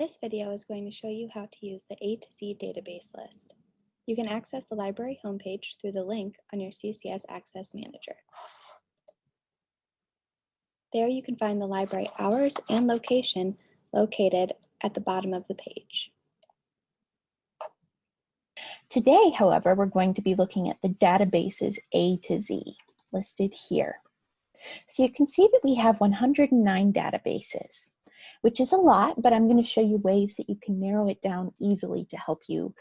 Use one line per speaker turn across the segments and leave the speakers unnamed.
This video is going to show you how to use the A to Z database list. You can access the library homepage through the link on your CCS Access Manager. There you can find the library hours and location located at the bottom of the page.
Today, however, we're going to be looking at the databases A to Z listed here. So you can see that we have 109 databases, which is a lot, but I'm going to show you ways that you can narrow it down easily to help you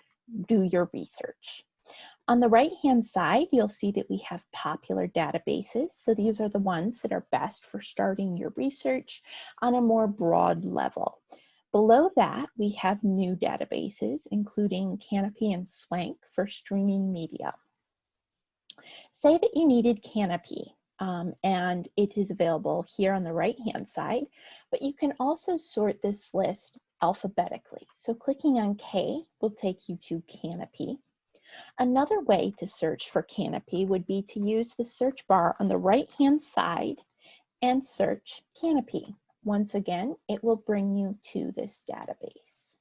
do your research. On the right-hand side, you'll see that we have popular databases. So these are the ones that are best for starting your research on a more broad level. Below that, we have new databases, including Canopy and Swank for streaming media. Say that you needed Canopy, and it is available here on the right-hand side, but you can also sort this list alphabetically. So clicking on K will take you to Canopy. Another way to search for Canopy would be to use the search bar on the right-hand side and search Canopy. Once again, it will bring you to this database.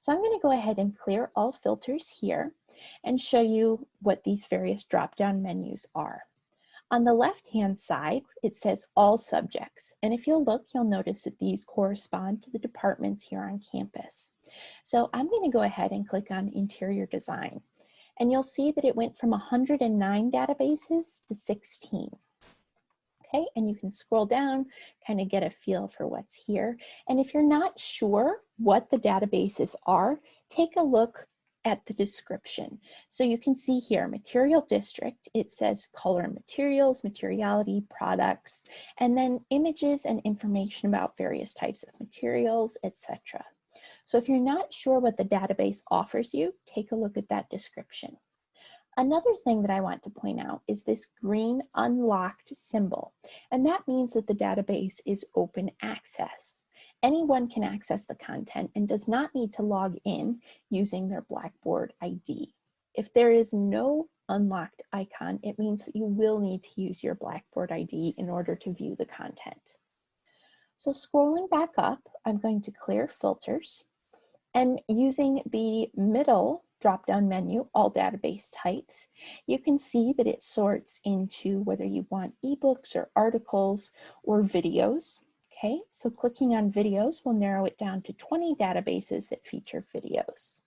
So I'm going to go ahead and clear all filters here and show you what these various drop-down menus are. On the left-hand side, it says all subjects. And if you'll look, you'll notice that these correspond to the departments here on campus. So I'm going to go ahead and click on interior design. And you'll see that it went from 109 databases to 16. Okay, and you can scroll down, kind of get a feel for what's here. And if you're not sure what the databases are, take a look at the description. So you can see here, material district, it says color and materials, materiality, products, and then images and information about various types of materials, etc. So if you're not sure what the database offers you, take a look at that description. Another thing that I want to point out is this green unlocked symbol, and that means that the database is open access. Anyone can access the content and does not need to log in using their Blackboard ID. If there is no unlocked icon, it means that you will need to use your Blackboard ID in order to view the content. So scrolling back up, I'm going to clear filters, and using the middle drop-down menu, all database types, you can see that it sorts into whether you want ebooks or articles or videos. Okay, so clicking on videos will narrow it down to 20 databases that feature videos.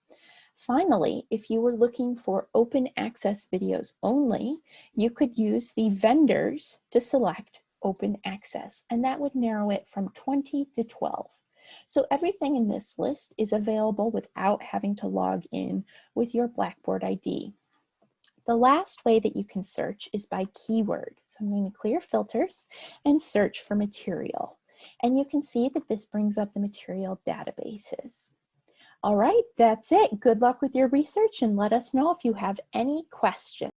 Finally, if you were looking for open access videos only, you could use the vendors to select open access, and that would narrow it from 20 to 12. So everything in this list is available without having to log in with your Blackboard ID. The last way that you can search is by keyword. So I'm going to clear filters and search for material. And you can see that this brings up the material databases. All right, that's it. Good luck with your research and let us know if you have any questions.